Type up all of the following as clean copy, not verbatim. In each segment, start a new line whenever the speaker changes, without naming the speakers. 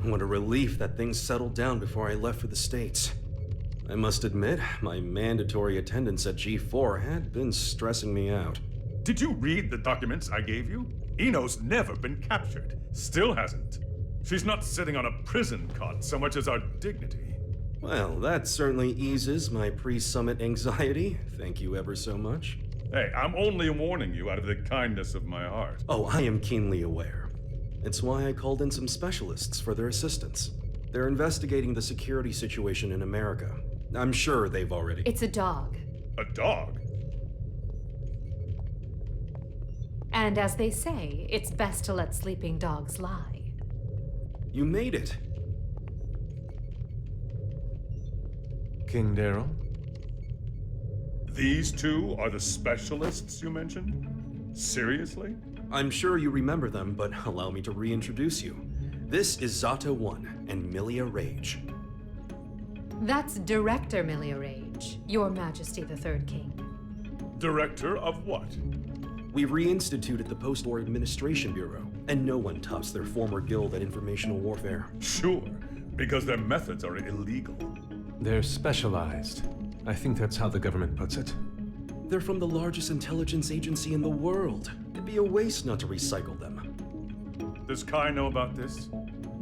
What a relief that things settled down before I left for the States. I must admit, my mandatory attendance at G4 had been stressing me out.
Did you read the documents I gave you? Eno's never been captured. Still hasn't. She's not sitting on a prison cot so much as our dignity.
Well, that certainly eases my pre-summit anxiety. Thank you ever so much.
Hey, I'm only warning you out of the kindness of my heart.
Oh, I am keenly aware. It's why I called in some specialists for their assistance. They're investigating the security situation in America. I'm sure they've already—
It's a dog.
A dog?
And as they say, it's best to let sleeping dogs lie.
You made it.
King Daryl?
These two are the specialists you mentioned? Seriously?
I'm sure you remember them, but allow me to reintroduce you. This is Zata 1 and Milia Rage.
That's Director Milia Rage, Your Majesty the Third King.
Director of what?
We reinstituted the Post-War Administration Bureau, and no one tops their former guild at informational warfare.
Sure, because their methods are illegal.
They're specialized. I think that's how the government puts it.
They're from the largest intelligence agency in the world. It'd be a waste not to recycle them.
Does Kai know about this?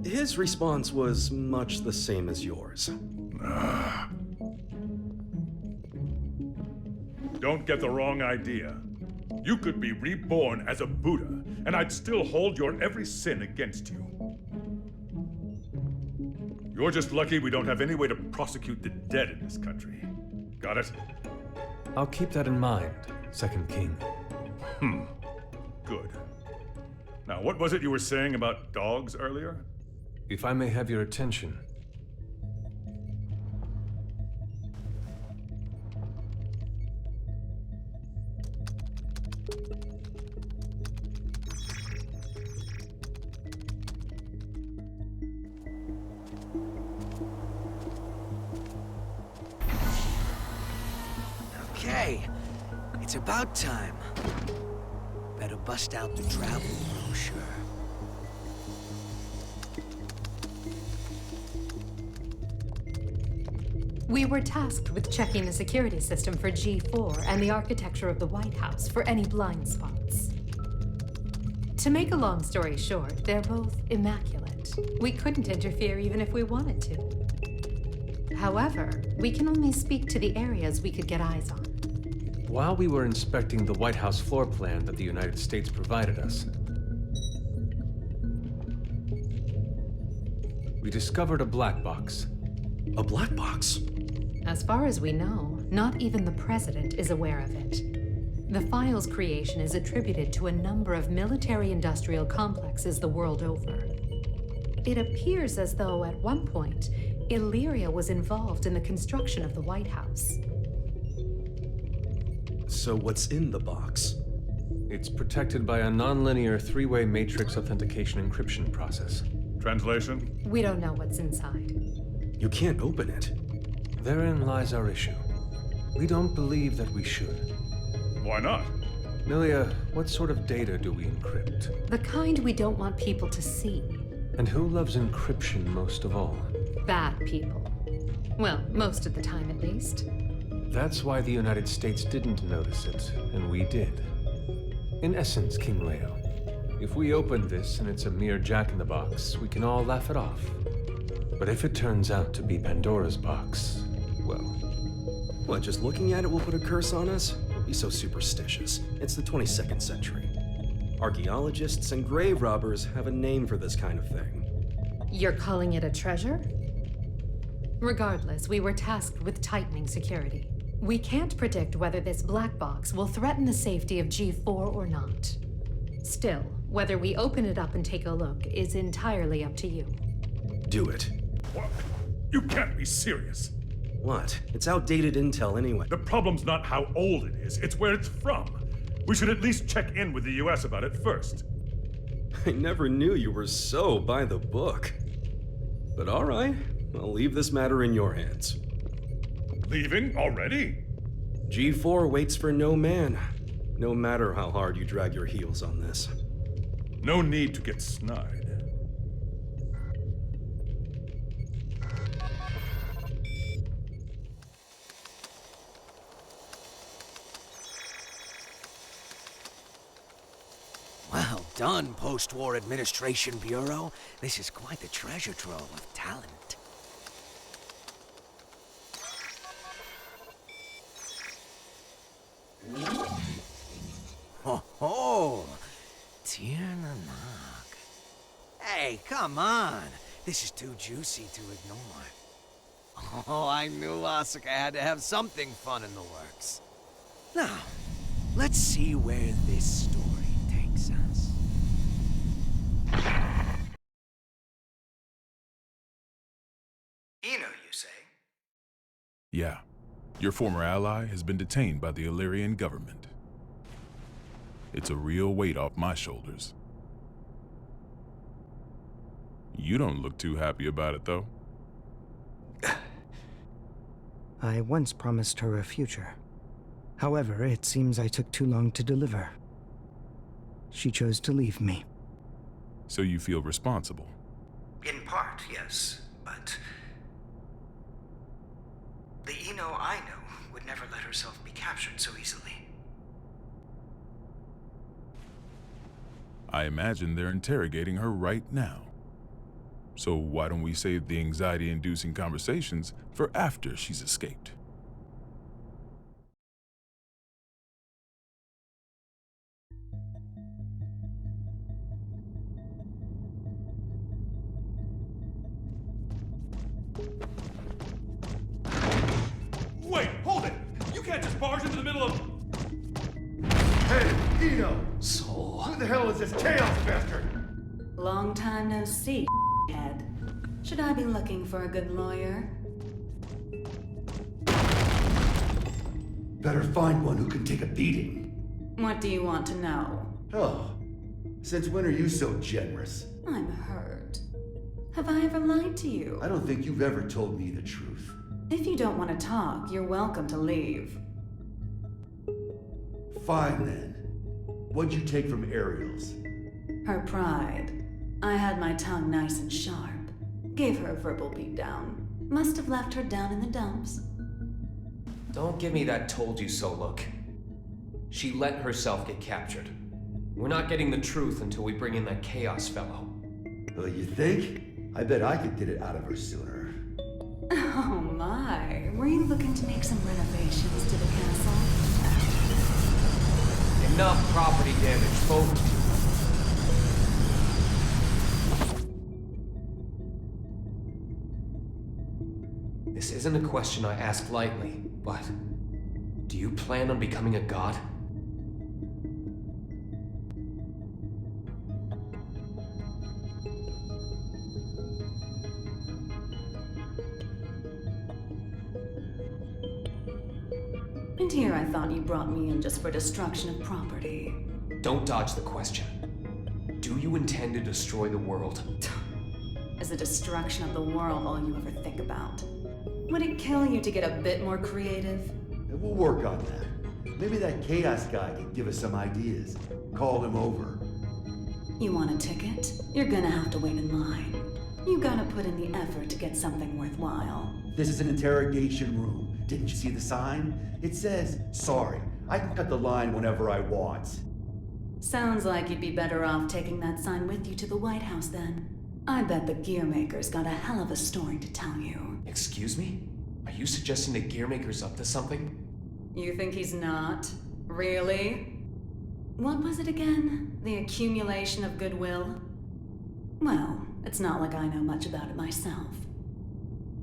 His response was much the same as yours.
Don't get the wrong idea. You could be reborn as a Buddha, and I'd still hold your every sin against you. You're just lucky we don't have any way to prosecute the dead in this country. Got it?
I'll keep that in mind, Second King.
Good. Now, what was it you were saying about dogs earlier?
If I may have your attention.
Okay, it's about time. Better bust out the travel brochure.
We were tasked with checking the security system for G4 and the architecture of the White House for any blind spots. To make a long story short, they're both immaculate. We couldn't interfere even if we wanted to. However, we can only speak to the areas we could get eyes on.
While we were inspecting the White House floor plan that the United States provided us, we discovered a black box.
A black box?
As far as we know, not even the president is aware of it. The file's creation is attributed to a number of military-industrial complexes the world over. It appears as though at one point, Illyria was involved in the construction of the White House.
So what's in the box?
It's protected by a nonlinear three-way matrix authentication encryption process.
Translation?
We don't know what's inside.
You can't open it.
Therein lies our issue. We don't believe that we should.
Why not?
Milia, what sort of data do we encrypt?
The kind we don't want people to see.
And who loves encryption most of all?
Bad people. Well, most of the time at least.
That's why the United States didn't notice it, and we did. In essence, King Leo, if we open this and it's a mere jack-in-the-box, we can all laugh it off. But if it turns out to be Pandora's box, well...
What, just looking at it will put a curse on us? Don't be so superstitious. It's the 22nd century. Archaeologists and grave robbers have a name for this kind of thing.
You're calling it a treasure? Regardless, we were tasked with tightening security. We can't predict whether this black box will threaten the safety of G4 or not. Still, whether we open it up and take a look is entirely up to you.
Do it.
What? You can't be serious.
What? It's outdated intel anyway.
The problem's not how old it is, it's where it's from. We should at least check in with the US about it first.
I never knew you were so by the book. But all right, I'll leave this matter in your hands.
Leaving already?
G4 waits for no man, no matter how hard you drag your heels on this.
No need to get snide.
done, post-war administration bureau. This is quite the treasure trove of talent. Ho ho! Tiernanak. Hey, come on! This is too juicy to ignore. Oh, I knew Asuka had to have something fun in the works. Now, let's see where this story takes us.
Eno, you say?
Yeah. Your former ally has been detained by the Illyrian government. It's a real weight off my shoulders. You don't look too happy about it, though.
I once promised her a future. However, it seems I took too long to deliver. She chose to leave me.
So you feel responsible?
In part, yes, but... the Eno I know would never let herself be captured so easily.
I imagine they're interrogating her right now. So why don't we save the anxiety-inducing conversations for after she's escaped?
Wait, hold it! You can't just barge into the middle of...
Hey, Eno!
Soul.
Who the hell is this chaos bastard?
Long time no see, head. Should I be looking for a good lawyer?
Better find one who can take a beating.
What do you want to know?
Oh, since when are you so generous?
I'm hurt. Have I ever lied to you?
I don't think you've ever told me the truth.
If you don't want to talk, you're welcome to leave.
Fine then. What'd you take from Ariel's?
Her pride. I had my tongue nice and sharp. Gave her a verbal beatdown. Must have left her down in the dumps.
Don't give me that told you so look. She let herself get captured. We're not getting the truth until we bring in that Chaos fellow.
Well, you think? I bet I could get it out of her sooner.
Oh my. Were you looking to make some renovations to the castle?
Enough property damage, folks. This isn't a question I ask lightly, but do you plan on becoming a god?
And here I thought you brought me in just for destruction of property.
Don't dodge the question. Do you intend to destroy the world?
Is the destruction of the world all you ever think about? Would it kill you to get a bit more creative?
We'll work on that. Maybe that chaos guy can give us some ideas. Call him over.
You want a ticket? You're gonna have to wait in line. You gotta put in the effort to get something worthwhile.
This is an interrogation room. Didn't you see the sign? It says, sorry, I can cut the line whenever I want.
Sounds like you'd be better off taking that sign with you to the White House then. I bet the Gearmaker's got a hell of a story to tell you.
Excuse me? Are you suggesting that Gearmaker's up to something?
You think he's not? Really? What was it again? The accumulation of goodwill? Well, it's not like I know much about it myself.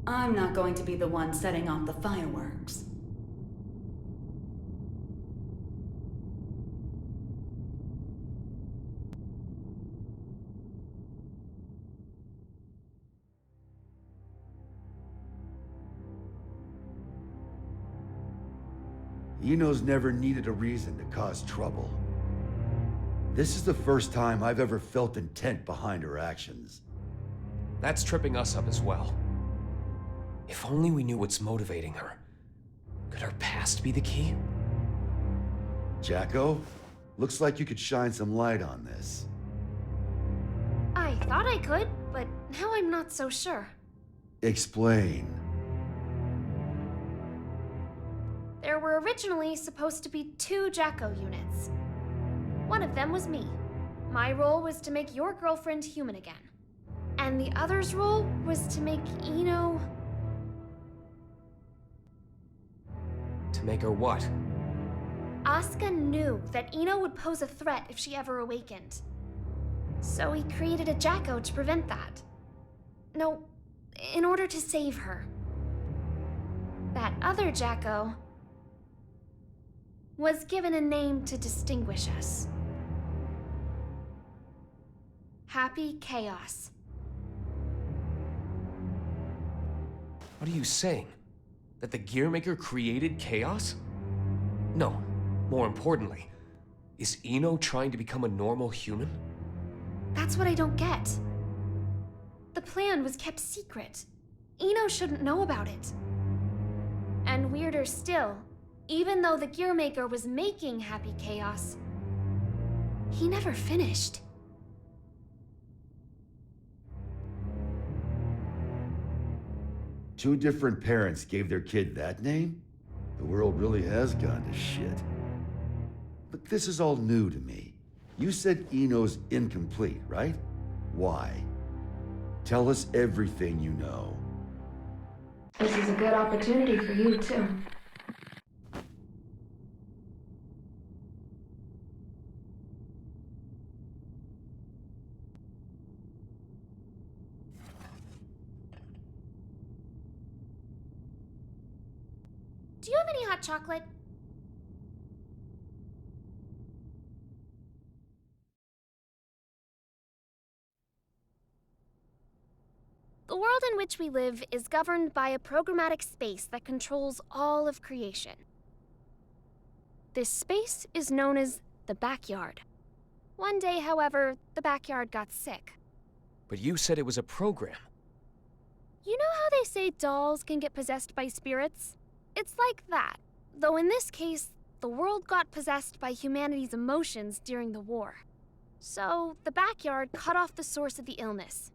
I'm not going to be the one setting off the fireworks.
Eno's never needed a reason to cause trouble. This is the first time I've ever felt intent behind her actions.
That's tripping us up as well. If only we knew what's motivating her. Could her past be the key?
Jacko, looks like you could shine some light on this.
I thought I could, but now I'm not so sure.
Explain.
There were originally supposed to be 2 Jacko units. One of them was me. My role was to make your girlfriend human again. And the other's role was to make Ino...
To make her what?
Asuka knew that Ino would pose a threat if she ever awakened. So he created a Jacko to prevent that. No, in order to save her. That other Jacko was given a name to distinguish us. Happy Chaos.
What are you saying? That the Gearmaker created chaos? No, more importantly, is Ino trying to become a normal human?
That's what I don't get. The plan was kept secret. Ino shouldn't know about it. And weirder still, even though the Gearmaker was making Happy Chaos, he never finished.
Two different parents gave their kid that name? The world really has gone to shit. But this is all new to me. You said Ino's incomplete, right? Why? Tell us everything you know.
This is a good opportunity for you, too. Do you have any hot chocolate? The world in which we live is governed by a programmatic space that controls all of creation. This space is known as the backyard. One day, however, the backyard got sick.
But you said it was a program.
You know how they say dolls can get possessed by spirits? It's like that, though in this case, the world got possessed by humanity's emotions during the war. So, the backyard cut off the source of the illness.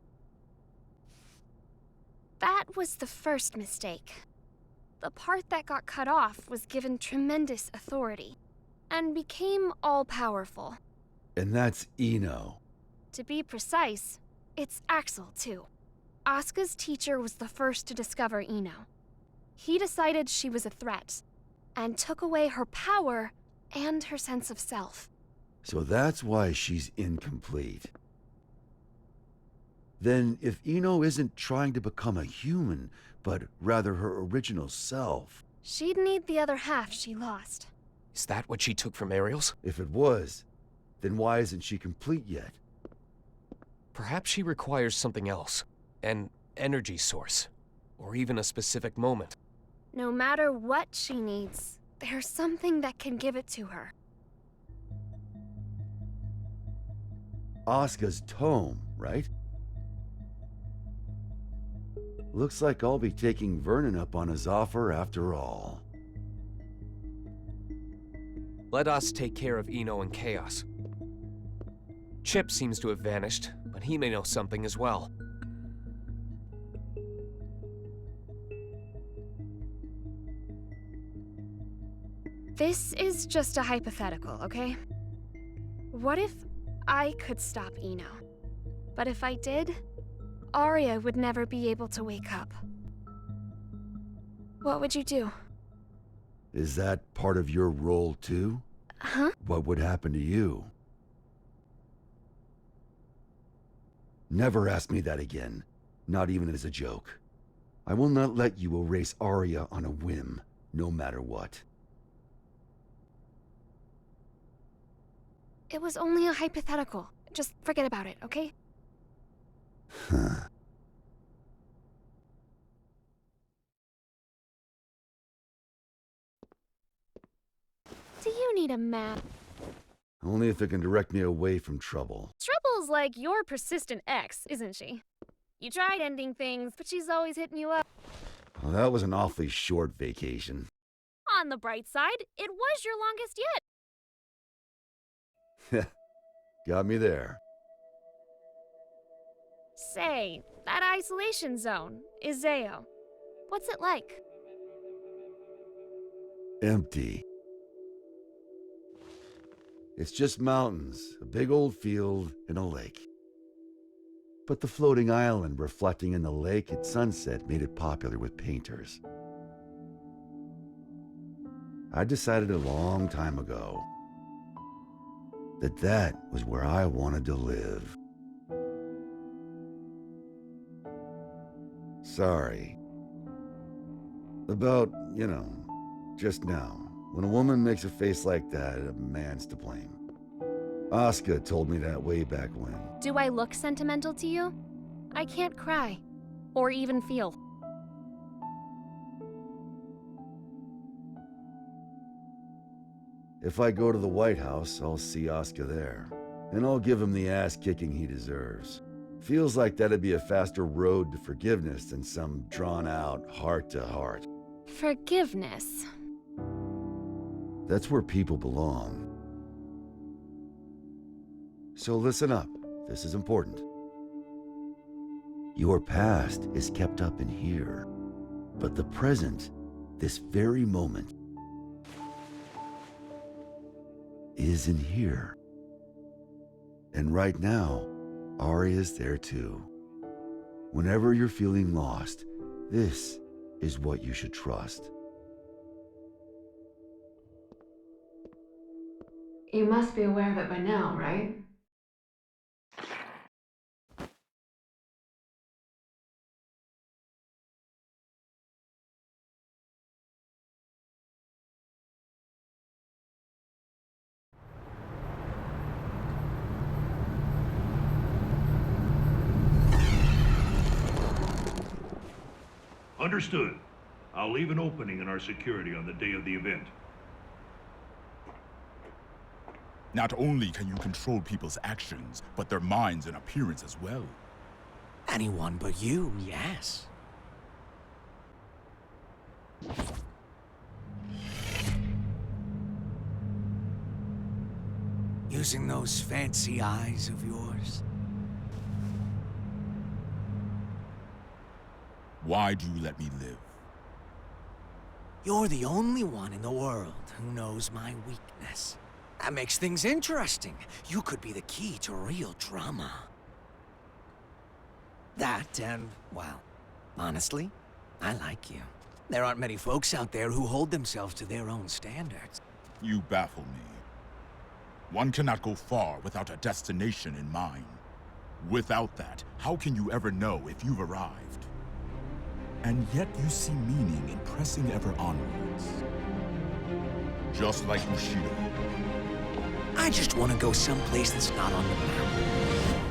That was the first mistake. The part that got cut off was given tremendous authority, and became all-powerful.
And that's Ino.
To be precise, it's Axel, too. Asuka's teacher was the first to discover Ino. He decided she was a threat, and took away her power and her sense of self.
So that's why she's incomplete. Then, if Ino isn't trying to become a human, but rather her original self...
She'd need the other half she lost.
Is that what she took from Ariel's?
If it was, then why isn't she complete yet?
Perhaps she requires something else. An energy source. Or even a specific moment.
No matter what she needs, there's something that can give it to her.
Asuka's tome, right? Looks like I'll be taking Vernon up on his offer after all.
Let us take care of Ino and Chaos. Chip seems to have vanished, but he may know something as well.
This is just a hypothetical, okay? What if I could stop Ino? But if I did, Arya would never be able to wake up. What would you do?
Is that part of your role too?
Huh?
What would happen to you? Never ask me that again. Not even as a joke. I will not let you erase Arya on a whim, no matter what.
It was only a hypothetical. Just forget about it, okay?
Huh.
Do you need a map?
Only if it can direct me away from trouble.
Trouble's like your persistent ex, isn't she? You tried ending things, but she's always hitting you up.
Well, that was an awfully short vacation.
On the bright side, it was your longest yet.
Got me there.
Say, that isolation zone, Izeo. What's it like?
Empty. It's just mountains, a big old field, and a lake. But the floating island reflecting in the lake at sunset made it popular with painters. I decided a long time ago that that was where I wanted to live. Sorry. About, just now. When a woman makes a face like that, a man's to blame. Asuka told me that way back when.
Do I look sentimental to you? I can't cry. Or even feel.
If I go to the White House, I'll see Asuka there. And I'll give him the ass-kicking he deserves. Feels like that'd be a faster road to forgiveness than some drawn-out heart-to-heart.
Forgiveness.
That's where people belong. So listen up. This is important. Your past is kept up in here. But the present, this very moment, is in here. And right now, Ari is there too. Whenever you're feeling lost, this is what you should trust.
You must be aware of it by now, right?
Understood. I'll leave an opening in our security on the day of the event.
Not only can you control people's actions, but their minds and appearance as well.
Anyone but you, yes. Using those fancy eyes of yours.
Why do you let me live?
You're the only one in the world who knows my weakness. That makes things interesting. You could be the key to real drama. That and, well, honestly, I like you. There aren't many folks out there who hold themselves to their own standards.
You baffle me. One cannot go far without a destination in mind. Without that, how can you ever know if you've arrived? And yet you see meaning in pressing ever onwards. Just like Bushido.
I just want to go someplace that's not on the map.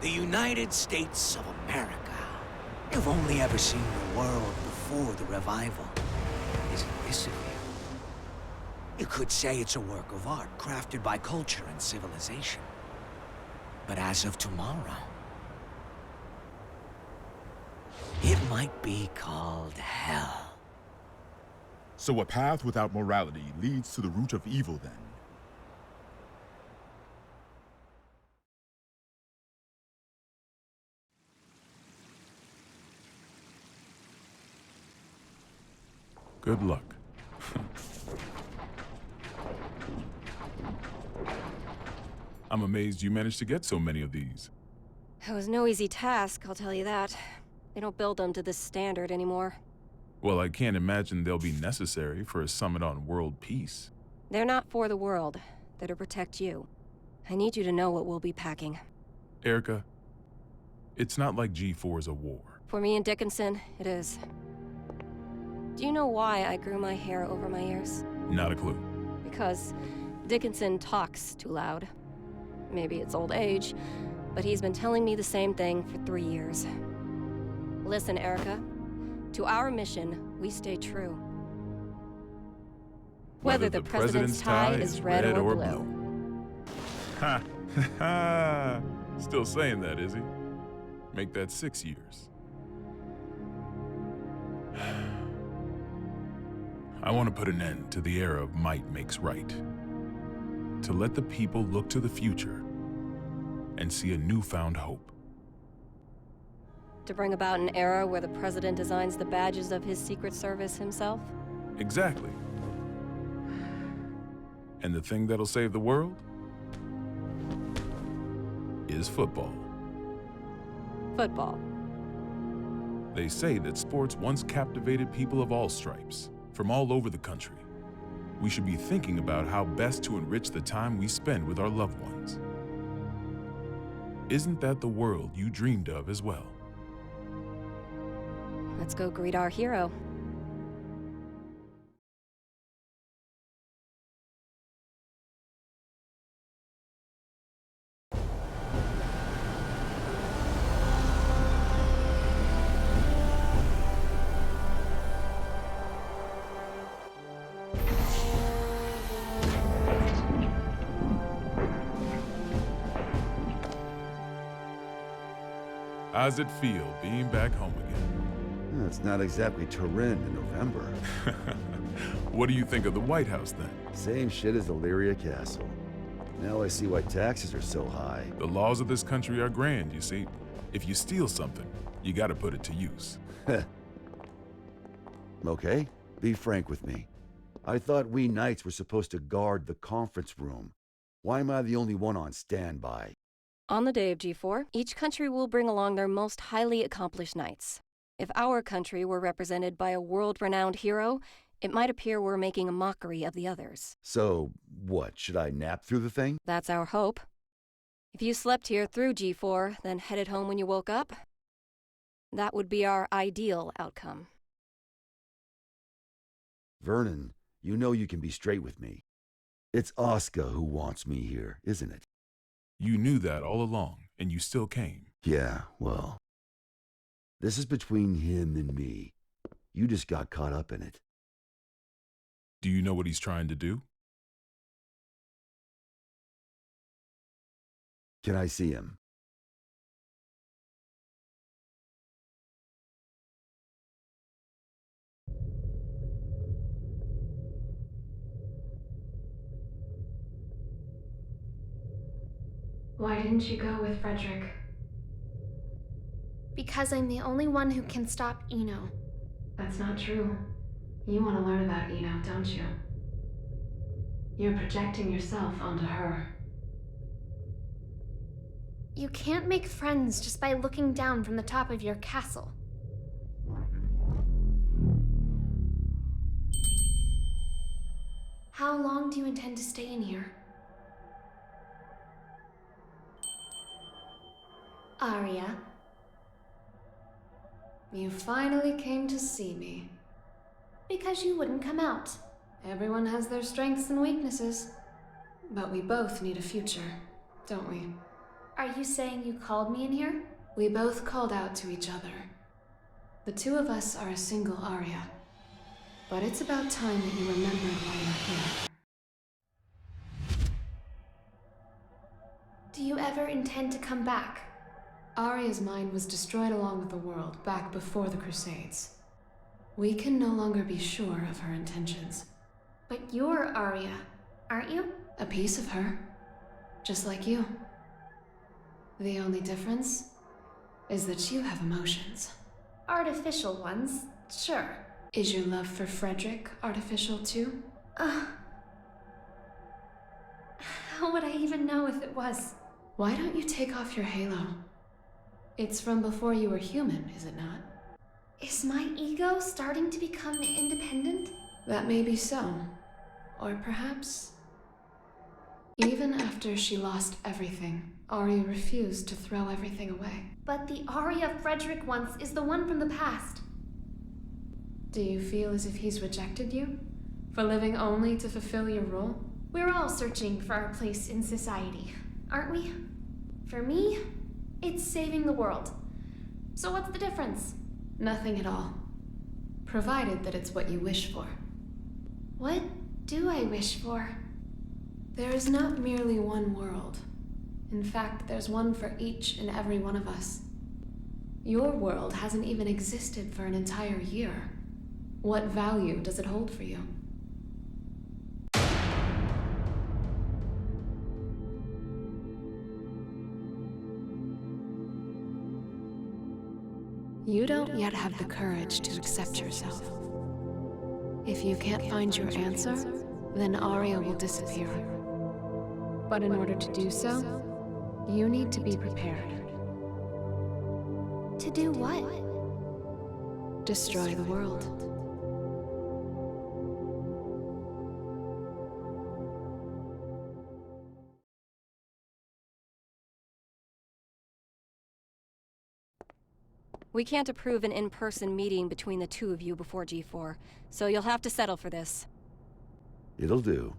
The United States of America. You've only ever seen the world before the revival. Isn't this of you? You could say it's a work of art crafted by culture and civilization. But as of tomorrow, it might be called hell.
So a path without morality leads to the root of evil then? Good luck. I'm amazed you managed to get so many of these.
It was no easy task, I'll tell you that. They don't build them to this standard anymore.
Well, I can't imagine they'll be necessary for a summit on world peace.
They're not for the world. They're to protect you. I need you to know what we'll be packing.
Erica, it's not like G4 is a war.
For me and Dickinson, it is. Do you know why I grew my hair over my ears?
Not a clue.
Because Dickinson talks too loud. Maybe it's old age, but he's been telling me the same thing for 3 years. Listen, Erica. To our mission, we stay true. Whether the president's tie is red or blue.
Ha! Ha! Still saying that, is he? Make that 6 years. I want to put an end to the era of might makes right. To let the people look to the future and see a newfound hope.
To bring about an era where the president designs the badges of his Secret Service himself?
Exactly.
And the thing that'll save the world is football.
Football.
They say that sports once captivated people of all stripes, from all over the country. We should be thinking about how best to enrich the time we spend with our loved ones. Isn't that the world you dreamed of as well?
Let's go greet our hero.
How's it feel being back home again?
It's not exactly Turin in November.
What do you think of the White House then?
Same shit as Illyria Castle. Now I see why taxes are so high.
The laws of this country are grand, you see. If you steal something, you gotta put it to use.
Okay, be frank with me. I thought we knights were supposed to guard the conference room. Why am I the only one on standby?
On the day of G4, each country will bring along their most highly accomplished knights. If our country were represented by a world-renowned hero, it might appear we're making a mockery of the others.
So, what, should I nap through the thing?
That's our hope. If you slept here through G4, then headed home when you woke up, that would be our ideal outcome.
Vernon, you know you can be straight with me. It's Asuka who wants me here, isn't it?
You knew that all along, and you still came.
Yeah, well, this is between him and me. You just got caught up in it.
Do you know what he's trying to do?
Can I see him?
Why didn't you go with Frederick?
Because I'm the only one who can stop Eno.
That's not true. You want to learn about Eno, don't you? You're projecting yourself onto her.
You can't make friends just by looking down from the top of your castle. How long do you intend to stay in here? Arya.
You finally came to see me.
Because you wouldn't come out.
Everyone has their strengths and weaknesses. But we both need a future, don't we?
Are you saying you called me in here?
We both called out to each other. The two of us are a single Arya. But it's about time that you remembered why you're here.
Do you ever intend to come back?
Arya's mind was destroyed along with the world back before the Crusades. We can no longer be sure of her intentions.
But you're Arya, aren't you?
A piece of her. Just like you. The only difference is that you have emotions.
Artificial ones, sure.
Is your love for Frederick artificial too?
How would I even know if it was?
Why don't you take off your halo? It's from before you were human, is it not?
Is my ego starting to become independent?
That may be so. Or perhaps... Even after she lost everything, Arya refused to throw everything away.
But the Arya Frederick once is the one from the past.
Do you feel as if he's rejected you? For living only to fulfill your role?
We're all searching for our place in society, aren't we? For me, it's saving the world. So what's the difference?
Nothing at all. Provided that it's what you wish for.
What do I wish for?
There is not merely one world. In fact, there's one for each and every one of us. Your world hasn't even existed for an entire year. What value does it hold for you? You don't yet have the courage to accept yourself. If you can't find your answer,
then Arya will disappear. But in order to do so, you need to be prepared.
To do what?
Destroy the world.
We can't approve an in-person meeting between the two of you before G4, so you'll have to settle for this.
It'll do.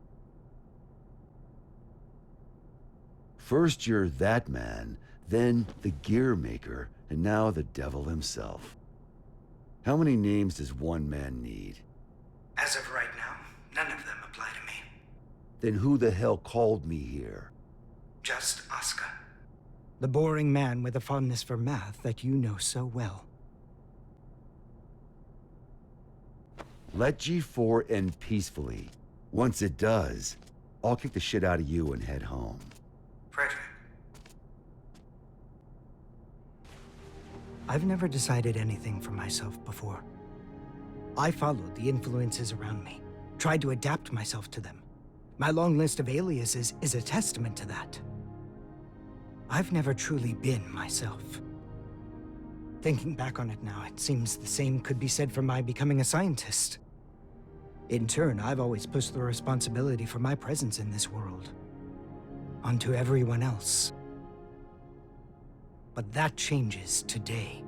First you're that man, then the gear maker, and now the devil himself. How many names does one man need?
As of right now, none of them apply to me.
Then who the hell called me here?
Just Asuka. The boring man with a fondness for math that you know so well.
Let G4 end peacefully. Once it does, I'll kick the shit out of you and head home.
Frederick. I've never decided anything for myself before. I followed the influences around me, tried to adapt myself to them. My long list of aliases is a testament to that. I've never truly been myself. Thinking back on it now, it seems the same could be said for my becoming a scientist. In turn, I've always pushed the responsibility for my presence in this world onto everyone else. But that changes today.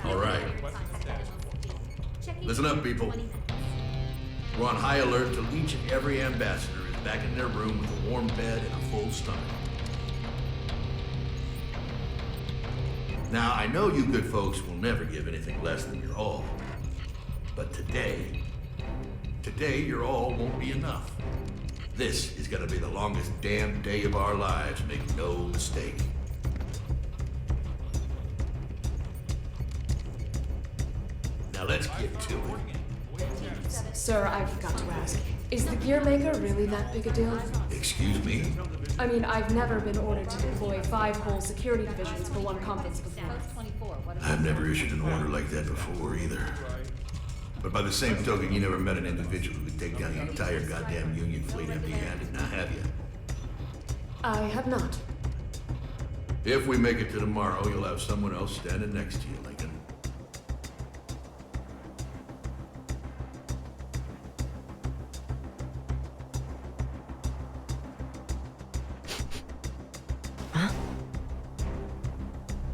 All right. Listen up, people. We're on high alert till each and every ambassador is back in their room with a warm bed and a full stomach. Now, I know you good folks will never give anything less than your all. But today your all won't be enough. This is gonna be the longest damn day of our lives, make no mistake. Now let's get to it.
Sir, I forgot to ask. Is the gear maker really that big a deal?
Excuse me?
I mean, I've never been ordered to deploy 5 whole security divisions for one conference before.
I've never issued an order like that before either. But by the same token, you never met an individual who could take down the entire goddamn Union fleet empty-handed, now have you?
I have not.
If we make it to tomorrow, you'll have someone else standing next to you, Lincoln.
Huh?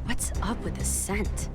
What's up with the scent?